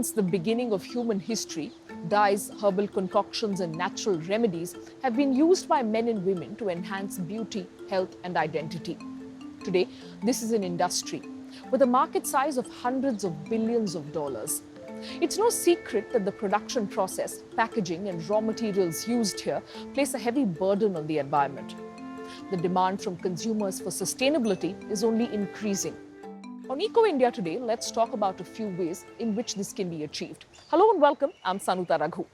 since the beginning of human history, dyes, herbal concoctions, and natural remedies have been used by men and women to enhance beauty, health, and identity. Today, this is an industry with a market size of hundreds of billions of dollars. It's no secret that the production process, packaging, and raw materials used here place a heavy burden on the environment. The demand from consumers for sustainability is only increasing. On Eco India today, let's talk about a few ways in which this can be achieved. Hello and welcome, I'm Sanuta Raghu.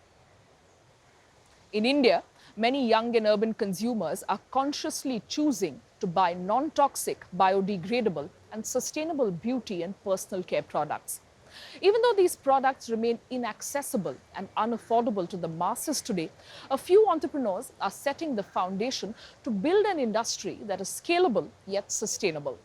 In India, many young and urban consumers are consciously choosing to buy non-toxic, biodegradable, and sustainable beauty and personal care products. Even though these products remain inaccessible and unaffordable to the masses today, a few entrepreneurs are setting the foundation to build an industry that is scalable yet sustainable.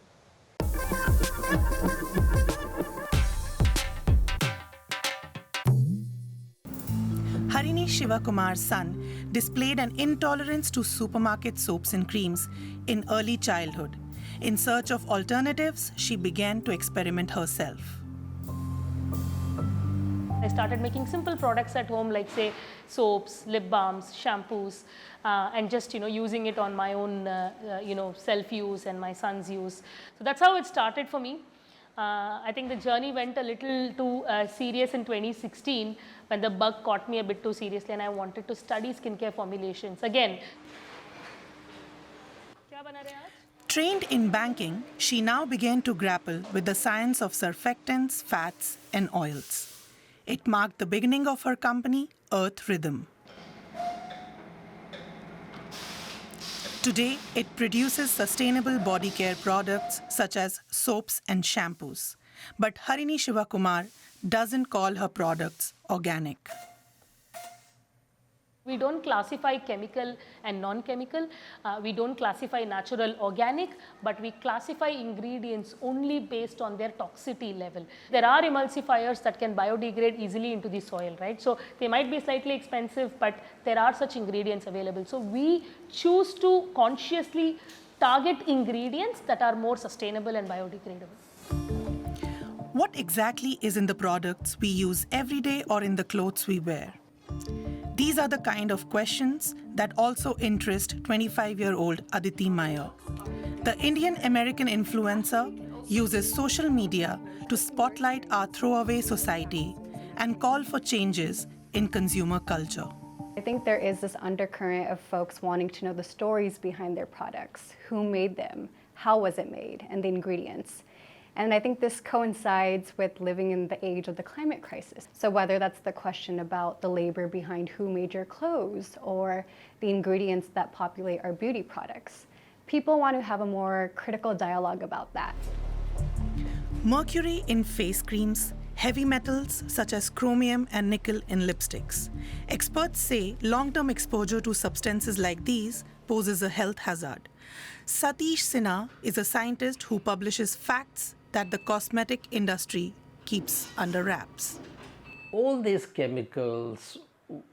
Harini Shivakumar's son displayed an intolerance to supermarket soaps and creams in early childhood. In search of alternatives, she began to experiment herself. I started making simple products at home, like say soaps, lip balms, shampoos, and just using it on my own self-use and my son's use. So that's how it started for me. I think the journey went a little too serious in 2016 when the bug caught me a bit too seriously and I wanted to study skincare formulations again. Trained in banking, she now began to grapple with the science of surfactants, fats, and oils. It marked the beginning of her company, Earth Rhythm. Today, it produces sustainable body care products such as soaps and shampoos. But Harini Shivakumar doesn't call her products organic. We don't classify chemical and non-chemical. We don't classify natural, organic, but we classify ingredients only based on their toxicity level. There are emulsifiers that can biodegrade easily into the soil, right? So they might be slightly expensive, but there are such ingredients available. So we choose to consciously target ingredients that are more sustainable and biodegradable. What exactly is in the products we use every day or in the clothes we wear? These are the kind of questions that also interest 25-year-old Aditi Meyer. The Indian-American influencer uses social media to spotlight our throwaway society and call for changes in consumer culture. I think there is this undercurrent of folks wanting to know the stories behind their products, who made them, how was it made, and the ingredients. And I think this coincides with living in the age of the climate crisis. So whether that's the question about the labor behind who made your clothes or the ingredients that populate our beauty products, people want to have a more critical dialogue about that. Mercury in face creams, heavy metals such as chromium and nickel in lipsticks. Experts say long-term exposure to substances like these poses a health hazard. Satish Sinha is a scientist who publishes facts that the cosmetic industry keeps under wraps. All these chemicals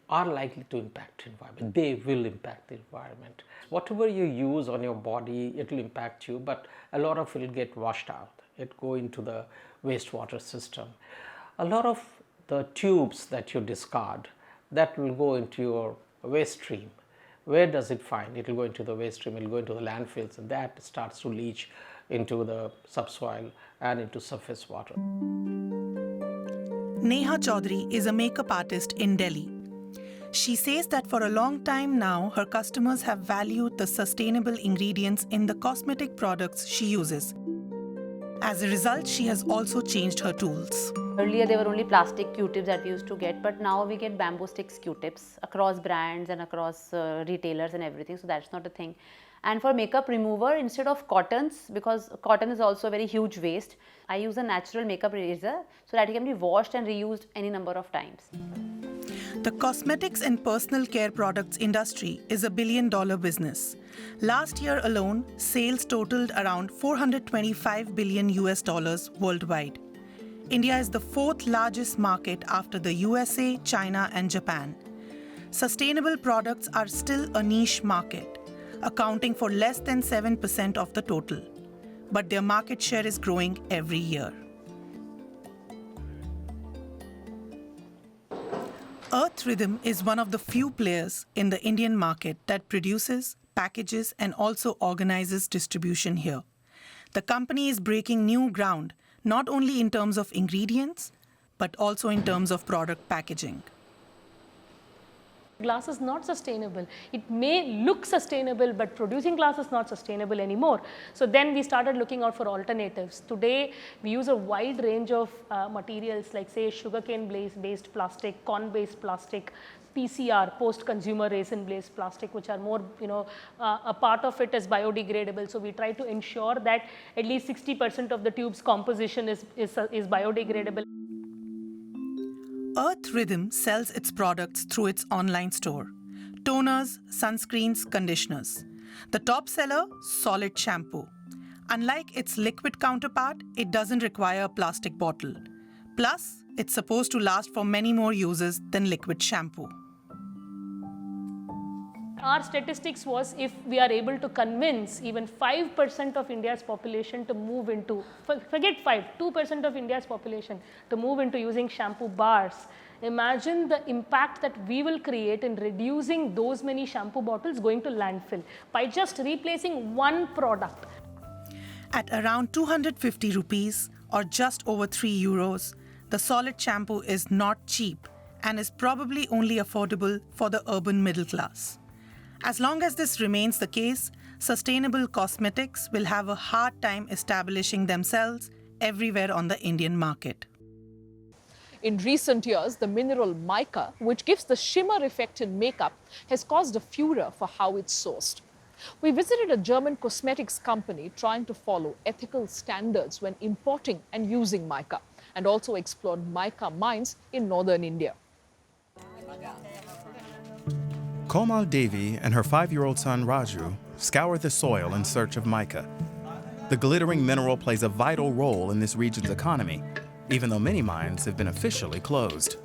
are likely to impact the environment. They will impact the environment. Whatever you use on your body, it will impact you, but a lot of it will get washed out. It go into the wastewater system. A lot of the tubes that you discard, that will go into your waste stream. Where does it find? It will go into the waste stream, it will go into the landfills, and that starts to leach into the subsoil and into surface water. Neha Chaudhary is a makeup artist in Delhi. She says that for a long time now, her customers have valued the sustainable ingredients in the cosmetic products she uses. As a result, she has also changed her tools. Earlier, there were only plastic Q-tips that we used to get, but now we get bamboo sticks Q-tips across brands and across retailers and everything, so that's not a thing. And for makeup remover, instead of cottons, because cotton is also a very huge waste, I use a natural makeup eraser so that it can be washed and reused any number of times. The cosmetics and personal care products industry is $1 billion business. Last year alone, sales totaled around $425 billion worldwide. India is the fourth largest market after the USA, China, and Japan. Sustainable products are still a niche market, accounting for less than 7% of the total. But their market share is growing every year. Earth Rhythm is one of the few players in the Indian market that produces, packages, and also organizes distribution here. The company is breaking new ground, not only in terms of ingredients, but also in terms of product packaging. Glass is not sustainable. It may look sustainable, but producing glass is not sustainable anymore. So then we started looking out for alternatives. Today, we use a wide range of materials like, say, sugarcane based plastic, corn based plastic, PCR, post-consumer resin-based plastic, which are more, a part of it is biodegradable. So we try to ensure that at least 60% of the tube's composition is biodegradable. Earth Rhythm sells its products through its online store. Toners, sunscreens, conditioners. The top seller, solid shampoo. Unlike its liquid counterpart, it doesn't require a plastic bottle. Plus, it's supposed to last for many more uses than liquid shampoo. Our statistics was if we are able to convince even 5% of India's population to move into, forget 2% of India's population to move into using shampoo bars, imagine the impact that we will create in reducing those many shampoo bottles going to landfill by just replacing one product. At around 250 rupees or just over 3 euros, the solid shampoo is not cheap and is probably only affordable for the urban middle class. As long as this remains the case, sustainable cosmetics will have a hard time establishing themselves everywhere on the Indian market. In recent years, the mineral mica, which gives the shimmer effect in makeup, has caused a furor for how it's sourced. We visited a German cosmetics company trying to follow ethical standards when importing and using mica, and also explored mica mines in northern India. Komal Devi and her 5-year-old son Raju scour the soil in search of mica. The glittering mineral plays a vital role in this region's economy, even though many mines have been officially closed.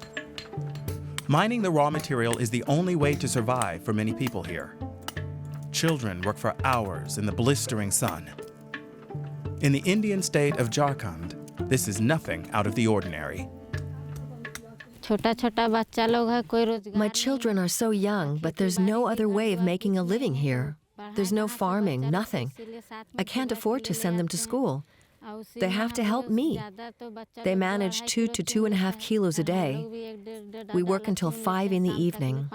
Mining the raw material is the only way to survive for many people here. Children work for hours in the blistering sun. In the Indian state of Jharkhand, this is nothing out of the ordinary. My children are so young, but there's no other way of making a living here. There's no farming, nothing. I can't afford to send them to school. They have to help me. They manage 2 to 2.5 kilos a day. We work until 5 in the evening.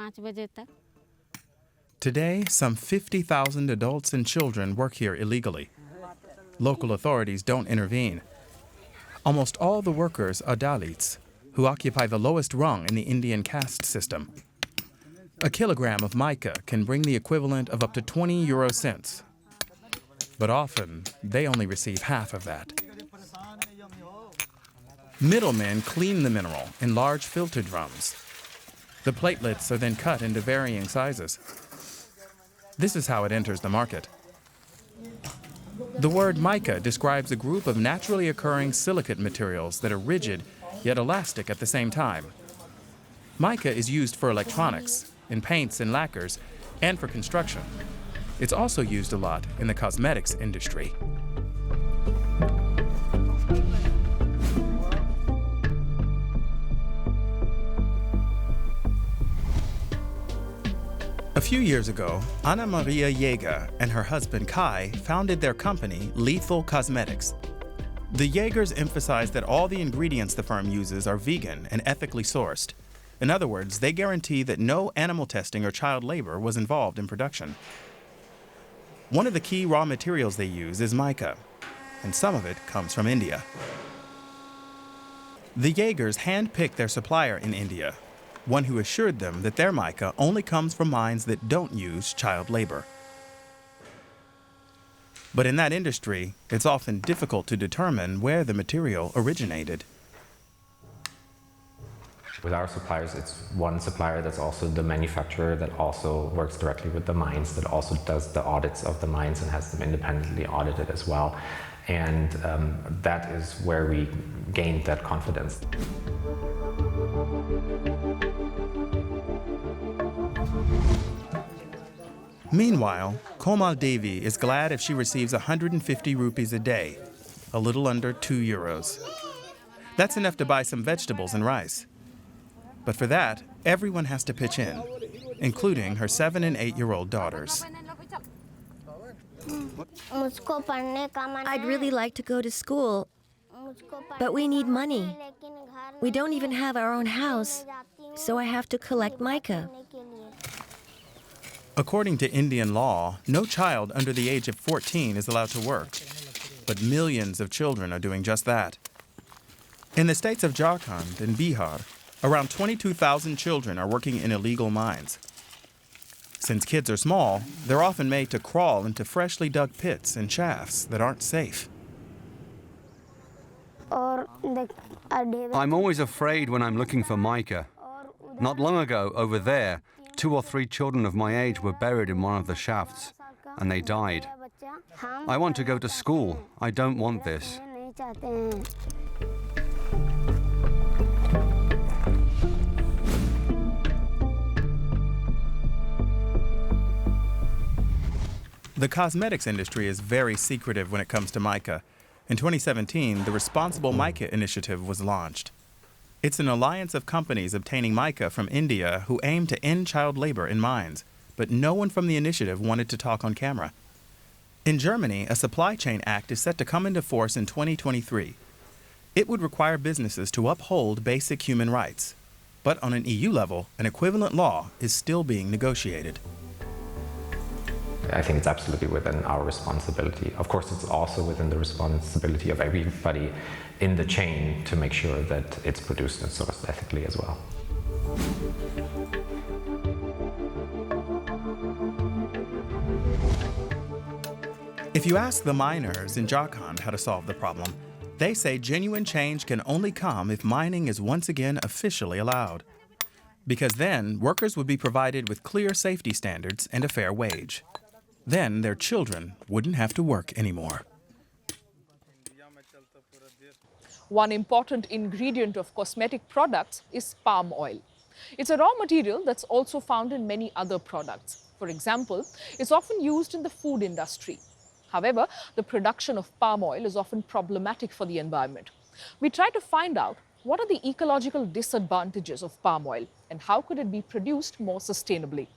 Today, some 50,000 adults and children work here illegally. Local authorities don't intervene. Almost all the workers are Dalits, who occupy the lowest rung in the Indian caste system. A kilogram of mica can bring the equivalent of up to 20 euro cents. But often, they only receive half of that. Middlemen clean the mineral in large filter drums. The platelets are then cut into varying sizes. This is how it enters the market. The word mica describes a group of naturally occurring silicate materials that are rigid yet elastic at the same time. Mica is used for electronics, in paints and lacquers, and for construction. It's also used a lot in the cosmetics industry. A few years ago, Anna Maria Jäger and her husband Kai founded their company, Lethal Cosmetics. The Jägers emphasize that all the ingredients the firm uses are vegan and ethically sourced. In other words, they guarantee that no animal testing or child labor was involved in production. One of the key raw materials they use is mica, and some of it comes from India. The Jägers handpicked their supplier in India, one who assured them that their mica only comes from mines that don't use child labor. But in that industry, it's often difficult to determine where the material originated. With our suppliers, it's one supplier that's also the manufacturer that also works directly with the mines, that also does the audits of the mines and has them independently audited as well. And that is where we gained that confidence. Meanwhile, Komal Devi is glad if she receives 150 rupees a day, a little under 2 euros. That's enough to buy some vegetables and rice. But for that, Everyone has to pitch in, including her 7- and 8-year-old daughters. I'd really like to go to school, but we need money. We don't even have our own house, so I have to collect mica. According to Indian law, no child under the age of 14 is allowed to work, but millions of children are doing just that. In the states of Jharkhand and Bihar, around 22,000 children are working in illegal mines. Since kids are small, they're often made to crawl into freshly dug pits and shafts that aren't safe. I'm always afraid when I'm looking for mica. Not long ago, over there, 2 or 3 children of my age were buried in one of the shafts, and they died. I want to go to school. I don't want this. The cosmetics industry is very secretive when it comes to mica. In 2017, the Responsible Mica Initiative was launched. It's an alliance of companies obtaining mica from India who aim to end child labor in mines, but no one from the initiative wanted to talk on camera. In Germany, a supply chain act is set to come into force in 2023. It would require businesses to uphold basic human rights. But on an EU level, an equivalent law is still being negotiated. I think it's absolutely within our responsibility. Of course, it's also within the responsibility of everybody in the chain to make sure that it's produced and sourced ethically as well. If you ask the miners in Jharkhand how to solve the problem, they say genuine change can only come if mining is once again officially allowed. Because then, workers would be provided with clear safety standards and a fair wage. Then their children wouldn't have to work anymore. One important ingredient of cosmetic products is palm oil. It's a raw material that's also found in many other products. For example, it's often used in the food industry. However, the production of palm oil is often problematic for the environment. We try to find out what are the ecological disadvantages of palm oil and how could it be produced more sustainably.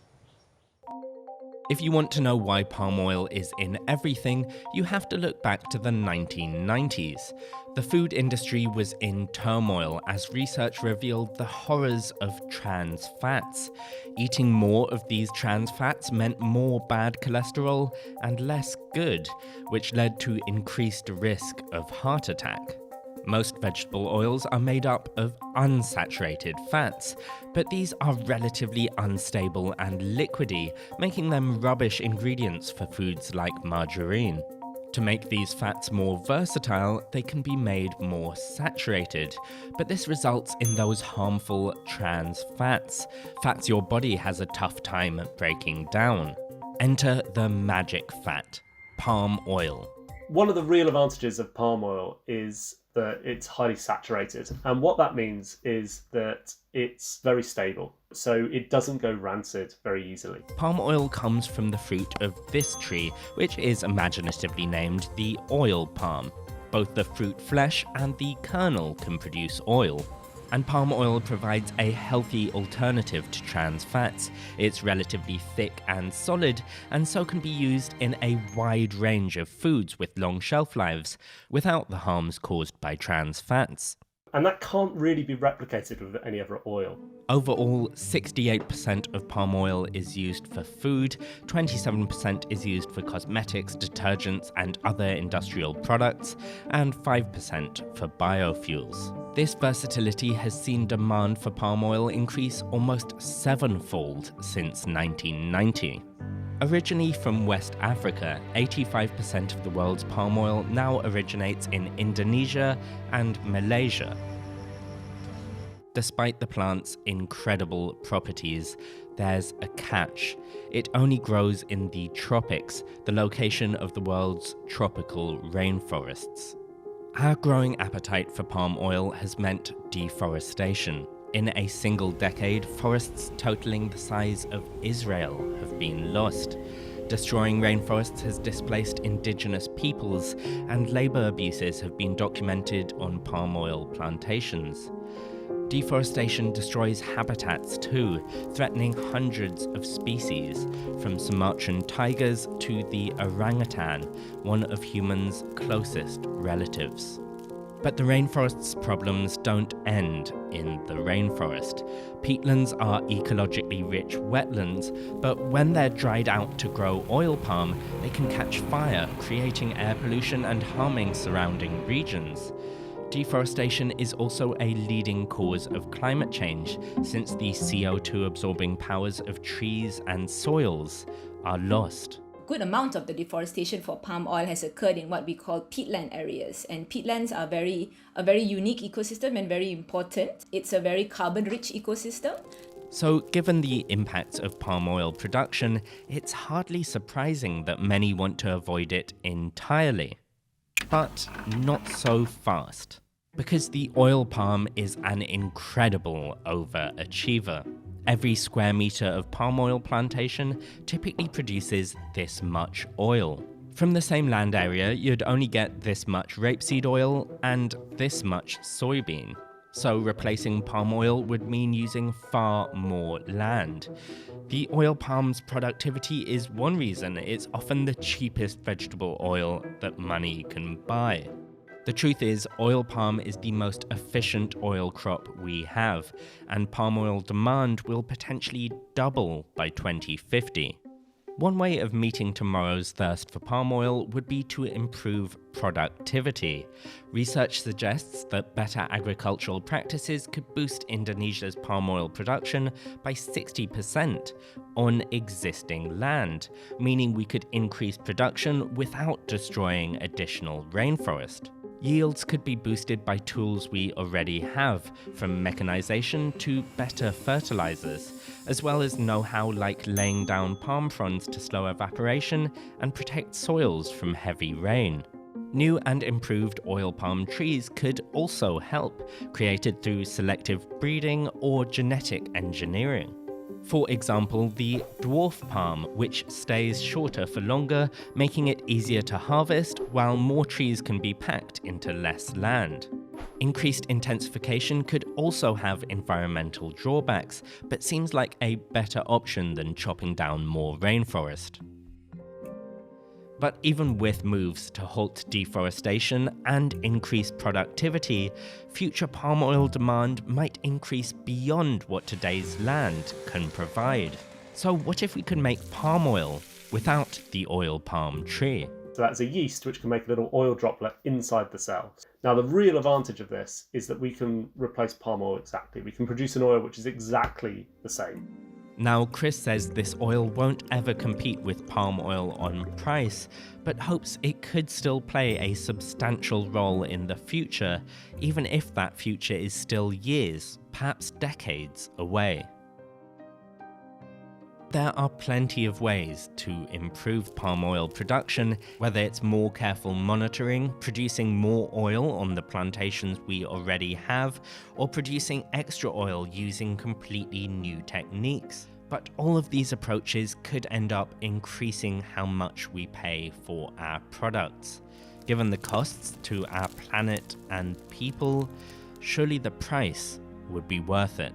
If you want to know why palm oil is in everything, you have to look back to the 1990s. The food industry was in turmoil as research revealed the horrors of trans fats. Eating more of these trans fats meant more bad cholesterol and less good, which led to increased risk of heart attack. Most vegetable oils are made up of unsaturated fats, but these are relatively unstable and liquidy, making them rubbish ingredients for foods like margarine. To make these fats more versatile, they can be made more saturated, but this results in those harmful trans fats, fats your body has a tough time breaking down. Enter the magic fat, palm oil. One of the real advantages of palm oil is that it's highly saturated, and what that means is that it's very stable, so it doesn't go rancid very easily. Palm oil comes from the fruit of this tree, which is imaginatively named the oil palm. Both the fruit flesh and the kernel can produce oil. And palm oil provides a healthy alternative to trans fats. It's relatively thick and solid, and so can be used in a wide range of foods with long shelf lives, without the harms caused by trans fats. And that can't really be replicated with any other oil. Overall, 68% of palm oil is used for food, 27% is used for cosmetics, detergents, and other industrial products, and 5% for biofuels. This versatility has seen demand for palm oil increase almost 7-fold since 1990. Originally from West Africa, 85% of the world's palm oil now originates in Indonesia and Malaysia. Despite the plant's incredible properties, there's a catch. It only grows in the tropics, the location of the world's tropical rainforests. Our growing appetite for palm oil has meant deforestation. In a single decade, forests totaling the size of Israel have been lost. Destroying rainforests has displaced indigenous peoples, and labor abuses have been documented on palm oil plantations. Deforestation destroys habitats too, threatening hundreds of species, from Sumatran tigers to the orangutan, one of humans' closest relatives. But the rainforest's problems don't end in the rainforest. Peatlands are ecologically rich wetlands, but when they're dried out to grow oil palm, they can catch fire, creating air pollution and harming surrounding regions. Deforestation is also a leading cause of climate change, since the CO2 absorbing powers of trees and soils are lost. Good amount of the deforestation for palm oil has occurred in what we call peatland areas, and peatlands are a very unique ecosystem and very important. It's a very carbon-rich ecosystem. So, given the impacts of palm oil production, it's hardly surprising that many want to avoid it entirely. But not so fast, because the oil palm is an incredible overachiever. Every square meter of palm oil plantation typically produces this much oil. From the same land area, you'd only get this much rapeseed oil and this much soybean. So replacing palm oil would mean using far more land. The oil palm's productivity is one reason it's often the cheapest vegetable oil that money can buy. The truth is, oil palm is the most efficient oil crop we have, and palm oil demand will potentially double by 2050. One way of meeting tomorrow's thirst for palm oil would be to improve productivity. Research suggests that better agricultural practices could boost Indonesia's palm oil production by 60% on existing land, meaning we could increase production without destroying additional rainforest. Yields could be boosted by tools we already have, from mechanization to better fertilizers, as well as know-how like laying down palm fronds to slow evaporation and protect soils from heavy rain. New and improved oil palm trees could also help, created through selective breeding or genetic engineering. For example, the dwarf palm, which stays shorter for longer, making it easier to harvest, while more trees can be packed into less land. Increased intensification could also have environmental drawbacks, but seems like a better option than chopping down more rainforest. But even with moves to halt deforestation and increase productivity, future palm oil demand might increase beyond what today's land can provide. So what if we could make palm oil without the oil palm tree? So that's a yeast which can make a little oil droplet inside the cell. Now the real advantage of this is that we can replace palm oil exactly. We can produce an oil which is exactly the same. Now, Chris says this oil won't ever compete with palm oil on price, but hopes it could still play a substantial role in the future, even if that future is still years, perhaps decades away. There are plenty of ways to improve palm oil production, whether it's more careful monitoring, producing more oil on the plantations we already have, or producing extra oil using completely new techniques. But all of these approaches could end up increasing how much we pay for our products. Given the costs to our planet and people, surely the price would be worth it.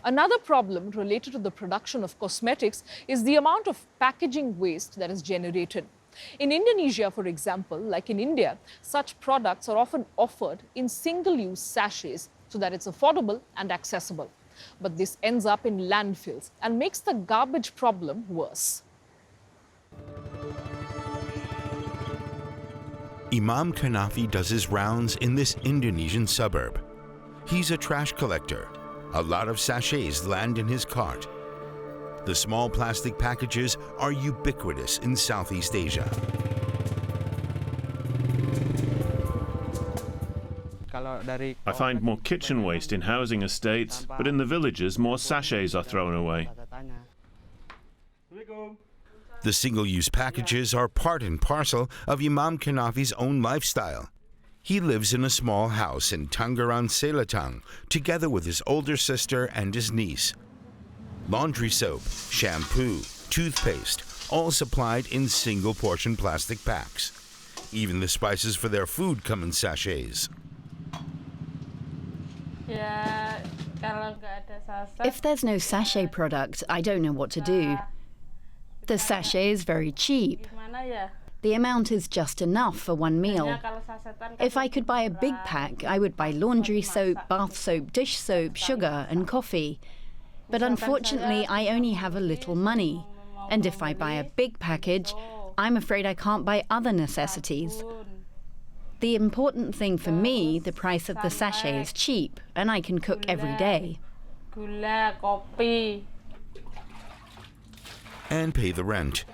Another problem related to the production of cosmetics is the amount of packaging waste that is generated. In Indonesia, for example, like in India, such products are often offered in single-use sachets so that it's affordable and accessible. But this ends up in landfills and makes the garbage problem worse. Imam Kanafi does his rounds in this Indonesian suburb. He's a trash collector. A lot of sachets land in his cart. The small plastic packages are ubiquitous in Southeast Asia. I find more kitchen waste in housing estates, but in the villages more sachets are thrown away. The single-use packages are part and parcel of Imam Kanafi's own lifestyle. He lives in a small house in Tangerang Selatan, together with his older sister and his niece. Laundry soap, shampoo, toothpaste, all supplied in single-portion plastic packs. Even the spices for their food come in sachets. If there's no sachet product, I don't know what to do. The sachet is very cheap. The amount is just enough for one meal. If I could buy a big pack, I would buy laundry soap, bath soap, dish soap, sugar, and coffee. But unfortunately, I only have a little money. And if I buy a big package, I'm afraid I can't buy other necessities. The important thing for me, the price of the sachet is cheap, and I can cook every day. And pay the rent.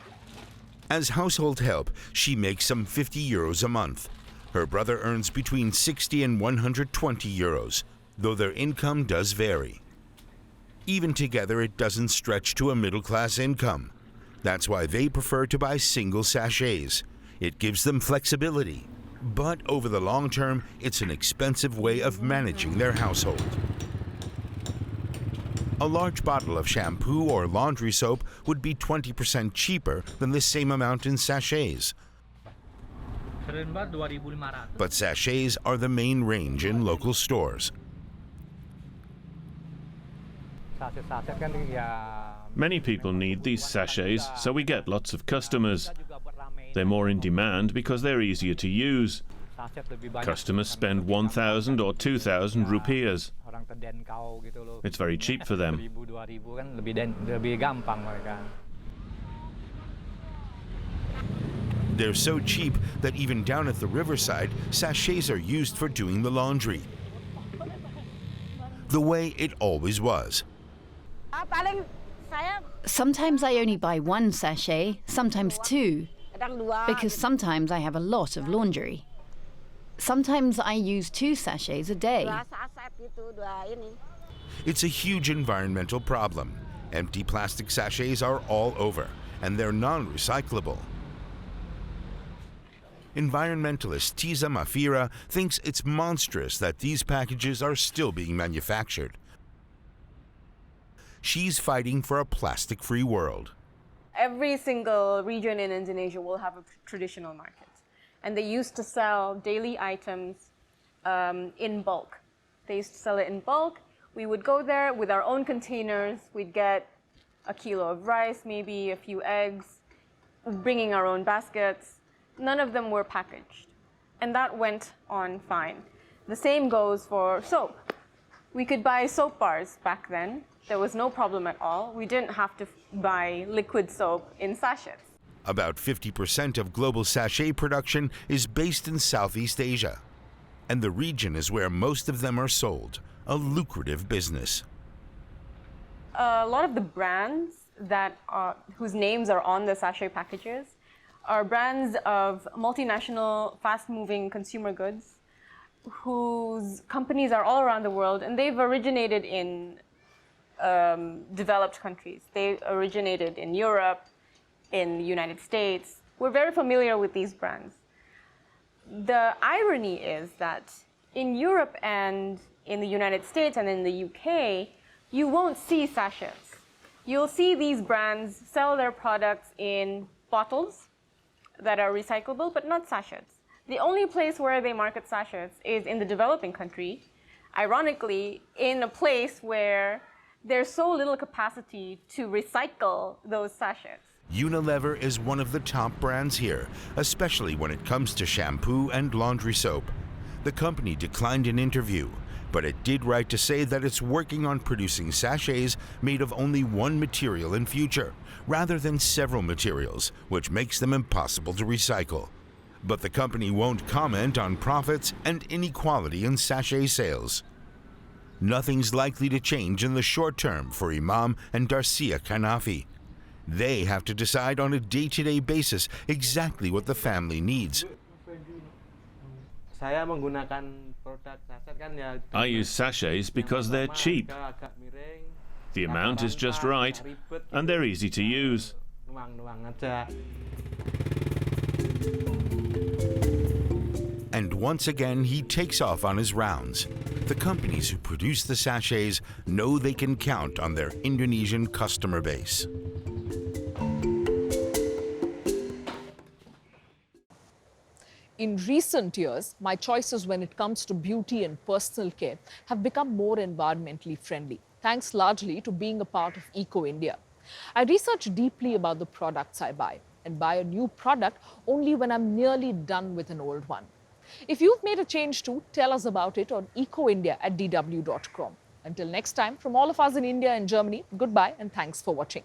As household help, she makes some 50 euros a month. Her brother earns between 60 and 120 euros, though their income does vary. Even together, it doesn't stretch to a middle-class income. That's why they prefer to buy single sachets. It gives them flexibility. But over the long term, it's an expensive way of managing their household. A large bottle of shampoo or laundry soap would be 20% cheaper than the same amount in sachets. But sachets are the main range in local stores. Many people need these sachets, so we get lots of customers. They're more in demand because they're easier to use. Customers spend 1,000 or 2,000 rupiahs. It's very cheap for them. They're so cheap that even down at the riverside, sachets are used for doing the laundry. The way it always was. Sometimes I only buy one sachet, sometimes two, because sometimes I have a lot of laundry. Sometimes I use 2 sachets a day. It's a huge environmental problem. Empty plastic sachets are all over, and they're non-recyclable. Environmentalist Tiza Mafira thinks it's monstrous that these packages are still being manufactured. She's fighting for a plastic-free world. Every single region in Indonesia will have a traditional market. And they used to sell daily items in bulk. They used to sell it in bulk. We would go there with our own containers. We'd get a kilo of rice, maybe a few eggs, bringing our own baskets. None of them were packaged. And that went on fine. The same goes for soap. We could buy soap bars back then. There was no problem at all. We didn't have to buy liquid soap in sachets. About 50% of global sachet production is based in Southeast Asia. And the region is where most of them are sold, a lucrative business. A lot of the brands whose names are on the sachet packages are brands of multinational, fast-moving consumer goods whose companies are all around the world, and they've originated in developed countries. They originated in Europe, in the United States. We're very familiar with these brands. The irony is that in Europe and in the United States and in the UK, you won't see sachets. You'll see these brands sell their products in bottles that are recyclable, but not sachets. The only place where they market sachets is in the developing country, ironically, in a place where there's so little capacity to recycle those sachets. Unilever is one of the top brands here, especially when it comes to shampoo and laundry soap. The company declined an interview, but it did write to say that it's working on producing sachets made of only one material in future, rather than several materials, which makes them impossible to recycle. But the company won't comment on profits and inequality in sachet sales. Nothing's likely to change in the short term for Imam and Darcia Kanafi. They have to decide on a day-to-day basis exactly what the family needs. I use sachets because they're cheap. The amount is just right, and they're easy to use. And once again, he takes off on his rounds. The companies who produce the sachets know they can count on their Indonesian customer base. In recent years, my choices when it comes to beauty and personal care have become more environmentally friendly, thanks largely to being a part of Eco India. I research deeply about the products I buy and buy a new product only when I'm nearly done with an old one. If you've made a change too, tell us about it on ecoindia@dw.com. Until next time, from all of us in India and Germany, goodbye and thanks for watching.